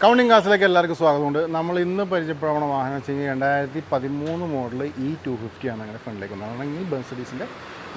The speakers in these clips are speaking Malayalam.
കൗണ്ടിങ് കാസിലേക്ക് എല്ലാവർക്കും സ്വാഗതമുണ്ട്. നമ്മൾ ഇന്ന് പരിചയപ്പെടുന്ന വാഹനം വെച്ച് കഴിഞ്ഞാൽ 2013 മോഡൽ E250 ആണ് അങ്ങനെ ഫ്രണ്ടിലേക്ക് വന്നത്. മെഴ്സിഡീസിൻ്റെ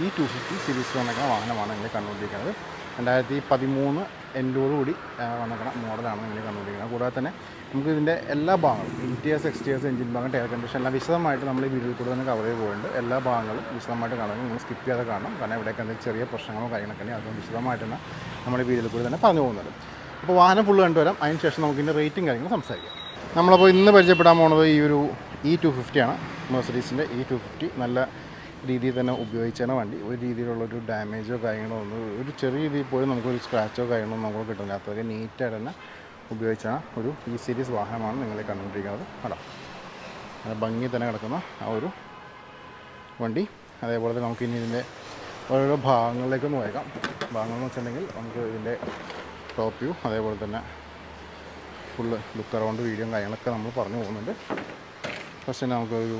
E250 സീരീസ് വന്നിരിക്കുന്ന വാഹനമാണ് നിങ്ങൾ കണ്ടുകൊണ്ടിരിക്കുന്നത്. 2013 എൻഡോടുകൂടി വന്നിരിക്കുന്ന മോഡലാണ് നിങ്ങൾ കണ്ടുകൊണ്ടിരിക്കുന്നത്. കൂടാതെ തന്നെ നമുക്ക് ഇതിൻ്റെ എല്ലാ ഭാഗങ്ങളും ഇൻറ്റീരിയേഴ്സ്, എക്സ്റ്റീരിയേഴ്സ്, എഞ്ചിൻ ഭാഗം, ടയർ കണ്ടീഷൻ എല്ലാം വിശദമായിട്ട് നമ്മൾ ഈ വീഡിയോയിൽ കൂടെ തന്നെ കവർ ചെയ്ത് പോയിട്ടുണ്ട്. എല്ലാ ഭാഗങ്ങളും വിശദമായിട്ട് കാണുന്നത് നിങ്ങൾ സ്കിപ്പ് ചെയ്യാതെ കാണണം. കാരണം ഇവിടെയൊക്കെ എന്തെങ്കിലും ചെറിയ പ്രശ്നങ്ങളോ കാര്യങ്ങളൊക്കെ ഉണ്ടെങ്കിൽ അതുകൊണ്ട് വിശദമായിട്ട് തന്നെ നമ്മൾ ഈ വീഡിയോയിൽ കൂടെ തന്നെ പറഞ്ഞു പോകുന്നുണ്ട്. അപ്പോൾ വാഹനം ഫുള്ള് കണ്ടുവരാം. അതിന് ശേഷം നമുക്ക് ഇതിൻ്റെ റേറ്റിംഗ് കാര്യങ്ങൾ സംസാരിക്കാം. നമ്മളപ്പോൾ ഇന്ന് പരിചയപ്പെടാൻ പോകുന്നത് ഈ ഒരു E250 ആണ്. മെഴ്സിഡീസിൻ്റെ E250 നല്ല രീതിയിൽ തന്നെ ഉപയോഗിച്ചാണ് വണ്ടി. ഒരു രീതിയിലുള്ളൊരു ഡാമേജോ കാര്യങ്ങളോ ഒന്നും, ഒരു ചെറിയ രീതിയിൽ പോലും നമുക്കൊരു സ്ക്രാച്ചോ കാര്യങ്ങളോ നമുക്ക് കിട്ടുന്നില്ല. അത്രയ്ക്ക് നീറ്റായിട്ട് തന്നെ ഉപയോഗിച്ചാണ് ഒരു ഈ സീരീസ് വാഹനമാണ് നിങ്ങളെ കണ്ടുകൊണ്ടിരിക്കുന്നത്. അടാ നല്ല ഭംഗി തന്നെ കിടക്കുന്ന ആ ഒരു വണ്ടി. അതേപോലെ തന്നെ നമുക്ക് ഇനി ഇതിൻ്റെ ഓരോ ഭാഗങ്ങളിലേക്കൊന്ന് പോയേക്കാം. ഭാഗങ്ങളെന്ന് വെച്ചിട്ടുണ്ടെങ്കിൽ നമുക്ക് ഇതിൻ്റെ ടോപ്പ് വ്യൂ, അതേപോലെ തന്നെ ഫുള്ള് ലുക്ക് അറൗണ്ട് വീഡിയോയും കാര്യങ്ങളൊക്കെ നമ്മൾ പറഞ്ഞു പോകുന്നുണ്ട്. ഫസ്റ്റ് തന്നെ നമുക്കൊരു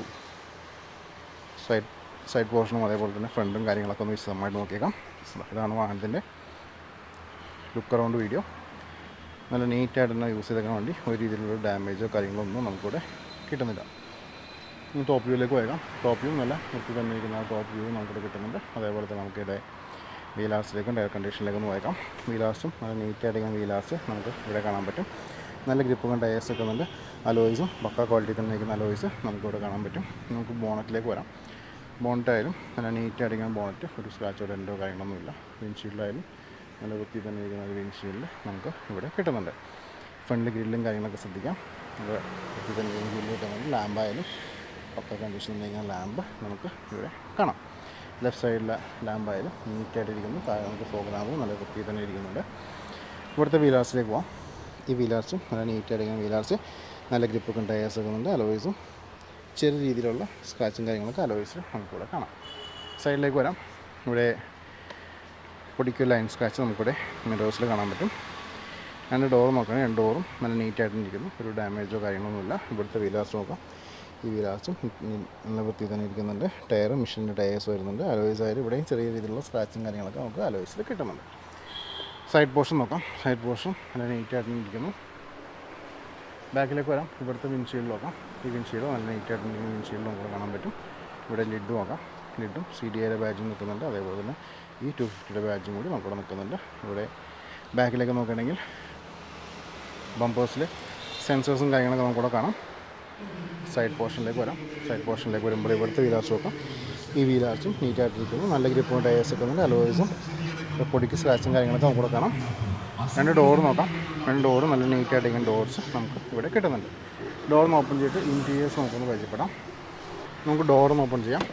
സൈഡ് പോർഷനും അതേപോലെ തന്നെ ഫ്രണ്ടും കാര്യങ്ങളൊക്കെ ഒന്ന് വിശദമായിട്ട് നോക്കിയേക്കാം. ഇതാണ് വാഹനത്തിൻ്റെ ലുക്ക് അറൗണ്ട് വീഡിയോ. നല്ല നീറ്റായിട്ട് തന്നെ യൂസ് ചെയ്തേക്കാൻ വേണ്ടി ഒരു രീതിയിലുള്ള ഡാമേജോ കാര്യങ്ങളോ ഒന്നും നമുക്കിവിടെ കിട്ടുന്നില്ല. ടോപ്പ് വ്യൂയിലേക്ക് പോയേക്കാം. ടോപ്പ് വ്യൂ നല്ല വൃത്തി തന്നെ ഇരിക്കുന്ന ടോപ്പ് വ്യൂ നമുക്കിവിടെ കിട്ടുന്നുണ്ട്. അതേപോലെ തന്നെ നമുക്കിവിടെ വീലാർസിലേക്കും ടയർ കണ്ടീഷനിലേക്കും ഒന്ന് പോയേക്കാം. വീലാർസും നല്ല നീറ്റായിട്ട് വീലാർസ് നമുക്ക് ഇവിടെ കാണാൻ പറ്റും. നല്ല ഗ്രിപ്പും ടയേഴ്സ് വെക്കുന്നുണ്ട്. അലോയ്സും പക്ക ക്വാളിറ്റി തന്നെ ഇരിക്കുന്ന അലോയ്സ് നമുക്കിവിടെ കാണാൻ പറ്റും. നമുക്ക് ബോണറ്റിലേക്ക് വരാം. ബോണറ്റായാലും നല്ല നീറ്റായിട്ട് ബോണറ്റ്, ഒരു സ്ക്രാച്ചോ ഡെൻറ്റോ കാര്യങ്ങളൊന്നുമില്ല. വിൻഷീൽഡായാലും നല്ല വൃത്തി തന്നെ ഇരിക്കുന്ന ഒരു വിൻഷീൽഡ് നമുക്ക് ഇവിടെ കിട്ടുന്നുണ്ട്. ഫ്രണ്ട് ഗ്രില്ലും കാര്യങ്ങളൊക്കെ ശ്രദ്ധിക്കാം. അത് വൃത്തി തന്നെ ഗ്രില്ല് കിട്ടുന്നുണ്ട്. ലാമ്പായാലും പക്ക കണ്ടീഷനിൽ ഇരിക്കുന്ന ലാമ്പ് നമുക്ക് ഇവിടെ കാണാം. ലെഫ്റ്റ് സൈഡിലെ ലാമ്പായാലും നീറ്റായിട്ടിരിക്കുന്നു. താഴെ നമുക്ക് ഫോഗ് ലാമ്പും നല്ല വൃത്തി തന്നെ ഇരിക്കുന്നുണ്ട്. ഇവിടുത്തെ വീലാർസിലേക്ക് പോകാം. ഈ വീലാർസും നല്ല നീറ്റായിട്ടിരിക്കുന്ന വീലാർസ്, നല്ല ഗ്രിപ്പൊക്കെ ടയേഴ്സ് വെക്കുന്നുണ്ട്. അലോയ്സും ചെറിയ രീതിയിലുള്ള സ്ക്രാച്ചും കാര്യങ്ങളൊക്കെ അലോയ്സ് നമുക്കിവിടെ കാണാം. സൈഡിലേക്ക് വരാം. ഇവിടെ പൊടിക്കുക ലൈൻ സ്ക്രാച്ച് നമുക്കിവിടെ മിറേഴ്സിൽ കാണാൻ പറ്റും. രണ്ട് ഡോർ നോക്കുകയാണെങ്കിൽ രണ്ട് ഡോറും നല്ല നീറ്റായിട്ടിരിക്കുന്നു. ഒരു ഡാമേജോ കാര്യങ്ങളൊന്നുമില്ല. ഇവിടുത്തെ വീലാർസ് നോക്കാം. ഈ വീലാർസും നല്ല വൃത്തി തന്നെ ഇരിക്കുന്നുണ്ട്. ടയറും മെഷീൻ്റെ ടയേഴ്സ് വരുന്നുണ്ട്. അലോയ്സ് ആയാലും ഇവിടെയും ചെറിയ രീതിയിലുള്ള സ്ക്രാച്ചും കാര്യങ്ങളൊക്കെ നമുക്ക് അലോയ്സിൽ കിട്ടുന്നുണ്ട്. സൈഡ് പോർഷൻ നോക്കാം. സൈഡ് പോർഷൻ നല്ല നീറ്റായിട്ട് ഇരിക്കുന്നു. ബാക്കിലേക്ക് വരാം. ഇവിടുത്തെ വിൻഷീൽഡ് നോക്കാം. ഈ വിൻഷീൽഡ് നല്ല നീറ്റായിട്ടിരിക്കുന്ന വിൻഷീൽഡ് നമുക്ക് കാണാൻ പറ്റും. ഇവിടെ ലിഡ് നോക്കാം. ലിഡും CDIയുടെ ബാഡ്ജും നിൽക്കുന്നുണ്ട്. അതേപോലെ തന്നെ ഈ 250യുടെ ബാഡ്ജും കൂടി നമുക്കിവിടെ നിൽക്കുന്നുണ്ട്. ഇവിടെ ബാക്കിലേക്ക് നോക്കുകയാണെങ്കിൽ ബമ്പേഴ്സിൽ സെൻസേഴ്സും കാര്യങ്ങളൊക്കെ നമുക്കിവിടെ കാണാം. സൈഡ് പോർഷനിലേക്ക് വരാം. സൈഡ് പോർഷനിലേക്ക് വരുമ്പോൾ ഇവിടുത്തെ വീലാർച്ച് നോക്കാം. ഈ വീലാർച്ചും നീറ്റായിട്ടിരിക്കുന്നു. നല്ല ഗ്രിപ്പും ടയേഴ്സ് വെക്കുന്നുണ്ട്. അലോയ്സും പൊടിക്ക് സ്ക്രാച്ചും കാര്യങ്ങളൊക്കെ നമുക്കിവിടെ കാണാം. രണ്ട് ഡോർ നോക്കാം. രണ്ട് ഡോറ് നല്ല നീറ്റായിട്ടിരിക്കുന്ന ഡോർസ് നമുക്ക് ഇവിടെ കിട്ടുന്നുണ്ട്. ഡോറിന് ഓപ്പൺ ചെയ്തിട്ട് ഇൻറ്റീരിയേഴ്സ് നമുക്കൊന്ന് പരിചയപ്പെടാം. നമുക്ക് ഡോറൊന്ന് ഓപ്പൺ ചെയ്യാം.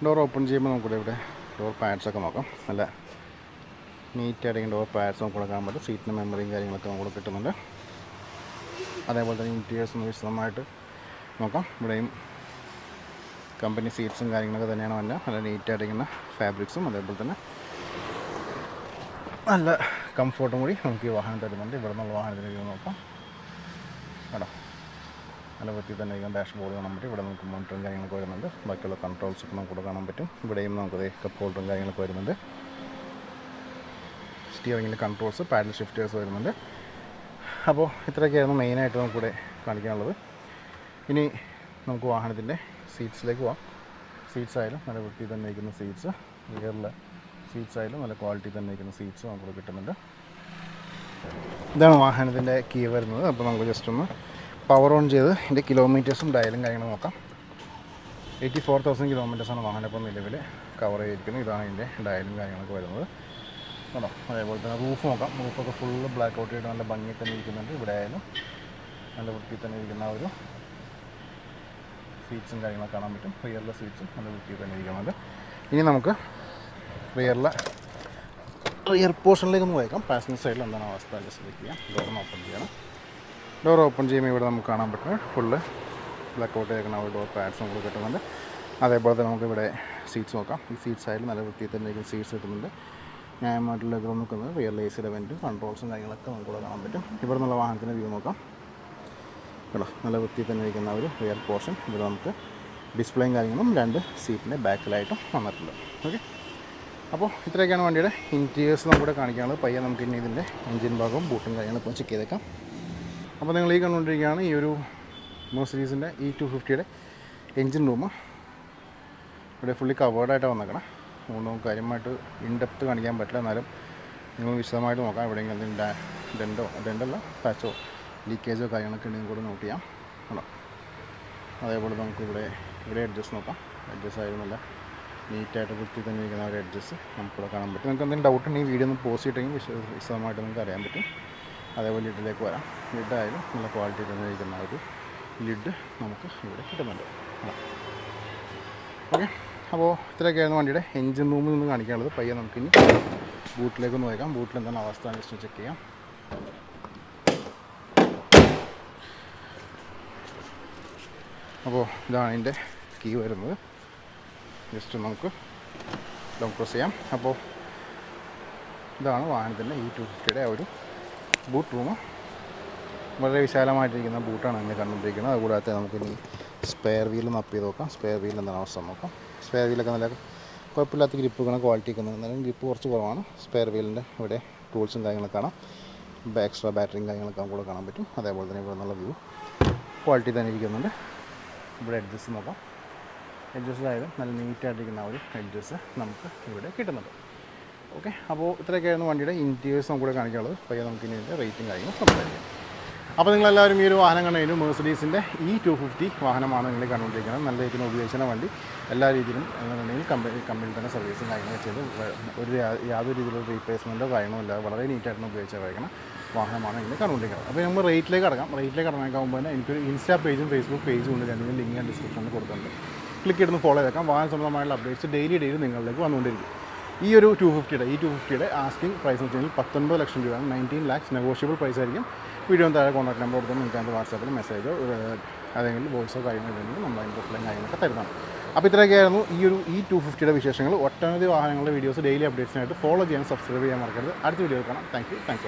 ഡോർ ഓപ്പൺ ചെയ്യുമ്പോൾ നമുക്കിവിടെ ഇവിടെ ഡോർ പാഡ്സൊക്കെ നോക്കാം. നല്ല നീറ്റായിട്ടിരിക്കുന്ന ഡോർ പാഡ്സ് നമുക്കിവിടെ കാണാൻ പറ്റും. സീറ്റിന് മെമ്മറിയും കാര്യങ്ങളൊക്കെ നമുക്കിവിടെ കിട്ടുന്നുണ്ട്. അതേപോലെ തന്നെ ഇൻറ്റീരിയേഴ്സ് ഒന്ന് വിശദമായിട്ട് നോക്കാം. ഇവിടെയും കമ്പനി സീറ്റ്സും കാര്യങ്ങളൊക്കെ തന്നെയാണ് വന്നത്. നല്ല നീറ്റായിട്ടിരിക്കുന്ന ഫാബ്രിക്സും അതേപോലെ തന്നെ നല്ല കംഫോർട്ടും കൂടി നമുക്ക് ഈ വാഹനം തരുന്നുണ്ട്. ഇവിടെ നിന്നുള്ള വാഹനത്തിലേക്ക് നോക്കാം. കേട്ടോ, നല്ല വൃത്തി തന്നെ ഇരിക്കുന്ന ഡാഷ് ബോർഡ് കാണാൻ പറ്റും. ഇവിടെ നമുക്ക് മോണിറ്ററും കാര്യങ്ങളൊക്കെ വരുന്നുണ്ട്. ബാക്കിയുള്ള കൺട്രോൾസൊക്കെ നമുക്കിവിടെ കാണാൻ പറ്റും. ഇവിടെയും നമുക്ക് കപ്പ് ഹോൾഡറും കാര്യങ്ങളൊക്കെ വരുന്നുണ്ട്. സ്റ്റിയറിങ്ങിൻ്റെ കൺട്രോൾസ്, പാഡൽ ഷിഫ്റ്റേഴ്സ് വരുന്നുണ്ട്. അപ്പോൾ ഇത്രയൊക്കെയായിരുന്നു മെയിനായിട്ട് നമുക്കിവിടെ കാണിക്കാനുള്ളത്. ഇനി നമുക്ക് വാഹനത്തിൻ്റെ സീറ്റ്സിലേക്ക് പോകാം. സീറ്റ്സ് ആയാലും നല്ല വൃത്തി തന്നെ ഇരിക്കുന്ന സീറ്റ്സ്, റിയറിലെ സീറ്റ്സ് ആയാലും നല്ല ക്വാളിറ്റി തന്നെ ഇരിക്കുന്ന സീറ്റ്സ് നമുക്കിവിടെ കിട്ടുന്നുണ്ട്. ഇതാണ് വാഹനത്തിൻ്റെ കീ വരുന്നത്. അപ്പോൾ നമുക്ക് ജസ്റ്റ് ഒന്ന് പവർ ഓൺ ചെയ്ത് ഇതിൻ്റെ കിലോമീറ്റേഴ്സും ഡയലും കാര്യങ്ങളും നോക്കാം. 84,000 കിലോമീറ്റേഴ്സാണ് വാഹനം ഇപ്പോൾ നിലവിൽ കവർ ചെയ്തിരിക്കുന്നത്. ഇതാണ് ഇതിൻ്റെ ഡയലും കാര്യങ്ങളൊക്കെ വരുന്നത്. കേട്ടോ, അതേപോലെ തന്നെ റൂഫ് നോക്കാം. റൂഫൊക്കെ ഫുള്ള് ബ്ലാക്ക് ഔട്ട് ചെയ്ത് നല്ല ഭംഗി തന്നെ ഇരിക്കുന്നുണ്ട്. ഇവിടെ ആയാലും നല്ല വൃത്തി തന്നെ ഇരിക്കുന്ന ഒരു സീറ്റ്സും കാര്യങ്ങളൊക്കെ കാണാൻ പറ്റും. റിയറിലെ സീറ്റ്സും നല്ല വൃത്തി തന്നെ ഇരിക്കുന്നുണ്ട്. ഇനി നമുക്ക് റിയർ പോർഷനിലേക്ക് ഒന്ന് പോയേക്കാം. പാസഞ്ചർ സൈഡിൽ എന്താണ് അവസ്ഥ ജസ്റ്റ് ചെയ്യാം. ഡോർ ഓപ്പൺ ചെയ്യണം. ഡോർ ഓപ്പൺ ചെയ്യുമ്പോൾ ഇവിടെ നമുക്ക് കാണാൻ പറ്റുന്നത് ഫുള്ള് ബ്ലാക്ക് ഔട്ട് ചെയ്തിരിക്കുന്ന ഒരു ഡോർ പാഡ്സ് നമുക്ക് കിട്ടുന്നുണ്ട്. അതേപോലെ തന്നെ നമുക്ക് ഇവിടെ സീറ്റ്സ് നോക്കാം. ഈ സീറ്റ്സ് ആയാലും നല്ല വൃത്തി തന്നെ ഇരിക്കുന്ന സീറ്റ്സ് കിട്ടുന്നുണ്ട്. ന്യായമായിട്ടുള്ള നിൽക്കുന്നത് റിയർ AC വെൻറ്റും കൺട്രോൾസും കാര്യങ്ങളൊക്കെ നമുക്കിവിടെ കാണാൻ പറ്റും. ഇവിടെ നിന്നുള്ള വാഹനത്തിൻ്റെ വ്യൂ നോക്കാം. കേട്ടോ, നല്ല വൃത്തി തന്നെ ഇരിക്കുന്ന ഒരു റിയർ പോർഷൻ. ഇവിടെ നമുക്ക് ഡിസ്പ്ലേയും കാര്യങ്ങളും രണ്ട് സീറ്റിൻ്റെ ബാക്കിലായിട്ടും വന്നിട്ടുണ്ട്. ഓക്കെ, അപ്പോൾ ഇത്രയൊക്കെയാണ് വണ്ടിയുടെ ഇൻറ്റീരിയേഴ്സ് നമുക്കിവിടെ കാണിക്കാനുള്ളത്. പയ്യെ നമുക്ക് ഇനി ഇതിൻ്റെ എൻജിൻ ഭാഗവും ബൂട്ടും കാര്യങ്ങളൊക്കെ ചെക്ക് ചെയ്തേക്കാം. അപ്പോൾ നിങ്ങൾ ഈ കണ്ടുകൊണ്ടിരിക്കുകയാണ് ഈ ഒരു മെർസിഡീസിൻ്റെ E250 എൻജിൻ റൂം. ഇവിടെ ഫുള്ളി കവേർഡായിട്ട് വന്നേക്കണം. ഒന്നും കാര്യമായിട്ട് ഇൻഡെപ്ത്ത് കാണിക്കാൻ പറ്റില്ല, എന്നാലും നിങ്ങൾ വിശദമായിട്ട് നോക്കാം. എവിടെയെങ്കിലും എന്തെങ്കിലും ഡെൻറ്റല്ല പാച്ചോ ലീക്കേജോ കാര്യങ്ങളൊക്കെ ഉണ്ടെങ്കിൽ കൂടെ നോട്ട് ചെയ്യാം. ആണോ, അതേപോലെ നമുക്കിവിടെ അഡ്ജസ്റ്റ് നോക്കാം. അഡ്ജസ്റ്റ് ആയിരുന്നു നല്ല നീറ്റായിട്ട് വൃത്തി തന്നെ ഇരിക്കുന്ന ഒരു അഡ്ജസ്റ്റ് നമുക്കിവിടെ കാണാൻ പറ്റും. നിങ്ങൾക്ക് എന്തെങ്കിലും ഡൗട്ട് ഉണ്ടെങ്കിൽ വീഡിയോ ഒന്ന് പോസ്റ്റ് ചെയ്തിട്ടെങ്കിൽ വിശദമായിട്ട് നിങ്ങൾക്ക് അറിയാൻ പറ്റും. അതേപോലെ ലിഡിലേക്ക് വരാം. ലിഡായാലും നല്ല ക്വാളിറ്റി തന്നെ ഇരിക്കുന്ന ഒരു ലിഡ് നമുക്ക് ഇവിടെ കിട്ടുന്നുണ്ട്. ഓക്കെ, അപ്പോൾ ഇത്രയൊക്കെയായിരുന്നു വണ്ടിയുടെ എൻജിൻ റൂമിൽ നിന്ന് കാണിക്കാനുള്ളത്. പയ്യെ നമുക്കിനി ബൂട്ടിലേക്ക് നോക്കാം. ബൂട്ടിൽ എന്താണ് അവസ്ഥ ജസ്റ്റ് ചെക്ക് ചെയ്യാം. അപ്പോൾ ഇതാണ് ഇതിൻ്റെ കീ വരുന്നത്. ജസ്റ്റ് നമുക്ക് ലോങ് പ്രസ് ചെയ്യാം. അപ്പോൾ ഇതാണ് വാഹനത്തിൻ്റെ E250 ഒരു ബൂട്ട് റൂം. വളരെ വിശാലമായിട്ടിരിക്കുന്ന ബൂട്ടാണ് ഇതിനെ കണ്ടുകൊണ്ടിരിക്കുന്നത്. അതുകൂടാതെ നമുക്കിനി സ്പെയർ വീൽ അപ്പ് ചെയ്ത് നോക്കാം. സ്പെയർ വീൽ എന്താണ് അവസ്ഥ നോക്കാം. സ്പെയർ വീലൊക്കെ നല്ല കുഴപ്പമില്ലാത്ത ഗ്രിപ്പുകളും ക്വാളിറ്റി ഒക്കെ എന്നാലും ഗ്രിപ്പ് കുറച്ച് കുറവാണ്. സ്പെയർ വീലിൻ്റെ ഇവിടെ ടൂൾസും കാര്യങ്ങളൊക്കെ കാണാം. എക്സ്ട്രാ ബാറ്ററിയും കാര്യങ്ങളൊക്കെ കൂടെ കാണാൻ പറ്റും. അതേപോലെ തന്നെ ഇവിടെ നല്ല വ്യൂ ക്വാളിറ്റി തന്നെ ഇരിക്കുന്നുണ്ട്. ഇവിടെ അഡ്ജസ്റ്റ് നോക്കാം. അഡ്ജസ്റ്റ് ആയാലും നല്ല നീറ്റായിട്ടിരിക്കുന്ന ഒരു അഡ്ജസ്റ്റ് നമുക്ക് ഇവിടെ കിട്ടുന്നുണ്ട്. ഓക്കെ, അപ്പോൾ ഇത്രയൊക്കെയായിരുന്നു വണ്ടിയുടെ ഇൻറ്റീരിയേഴ്സ് നമുക്കിവിടെ കാണിക്കാനുള്ളത്. പയ്യെ നമുക്ക് ഇനി ഇതിൻ്റെ റേറ്റും കാര്യങ്ങളും സംസാരിക്കാം. അപ്പോൾ നിങ്ങളെല്ലാവരും ഈ ഒരു വാഹനം കണ്ടു. മെർസിഡീസിൻ്റെ E250 വാഹനമാണ് നിങ്ങൾ കണ്ടുകൊണ്ടിരിക്കുന്നത്. നല്ല രീതിയിൽ ഉപയോഗിക്കുന്ന വണ്ടി എല്ലാ രീതിയിലും എന്നുണ്ടെങ്കിൽ കമ്പനിയിൽ തന്നെ സർവീസും കാര്യങ്ങളൊക്കെ ചെയ്ത് യാതൊരു രീതിയിലുള്ള റീപ്ലേസ്മെൻറ്റോ കാര്യങ്ങളോ ഇല്ല. വളരെ നീറ്റായിട്ട് ഉപയോഗിച്ച് കഴിക്കണം വാഹനമാണ് ഇങ്ങനെ കണ്ടുകൊണ്ടിരിക്കുന്നത്. അപ്പോൾ നമ്മൾ റേറ്റിലേക്ക് കടക്കാകുമ്പോൾ തന്നെ എനിക്കൊരു ഇൻസ്റ്റാ പേജും ഫേസ്ബുക്ക് പേജും ഉണ്ട്. രണ്ടിനും ലിങ്ക് ഞാൻ ഡിസ്ക്രിപ്ഷനിൽ കൊടുത്തിട്ടുണ്ട്. ക്ലിക്ക് ചെയ്തൊന്ന് ഫോളോ ചെയ്തേക്കാം. വാഹന സംബന്ധമായുള്ള അപ്ഡേറ്റ്സ് ഡെയിലി നിങ്ങളിലേക്ക് വന്നുകൊണ്ടിരിക്കും. ഈ ഒരു E250 ആസ്കിംഗ് പ്രൈസ് എന്ന് വെച്ച് കഴിഞ്ഞാൽ 19 ലക്ഷം രൂപയാണ്. 19 lakhs നെഗോഷ്യബിൾ പ്രൈസ് ആയിരിക്കും. വീഡിയോ താഴെ കോൺടാക്ട് നമ്പർ കൊടുത്താൽ നിങ്ങൾക്ക് അതിൻ്റെ വാട്സാപ്പിൽ മെസ്സേജോ അതെങ്കിലും വോയിസോ കാര്യങ്ങളോ ഉണ്ടെങ്കിൽ നമ്മൾ അതിൻ്റെ റിപ്ലൈ കാര്യങ്ങളൊക്കെ തരുന്നതാണ്. അപ്പോൾ ഇത്രയൊക്കെയായിരുന്നു ഈ ഒരു E250 വിശേഷങ്ങൾ. ഒട്ടനവധി വാഹനങ്ങളുടെ വീഡിയോസ് ഡെയിലി അപ്ഡേറ്റ്സിനായിട്ട് ഫോളോ ചെയ്യാൻ സബ്സ്ക്രൈബ് ചെയ്യാൻ മറക്കരുത്. അടുത്ത വീഡിയോ കാണാം. Thank you.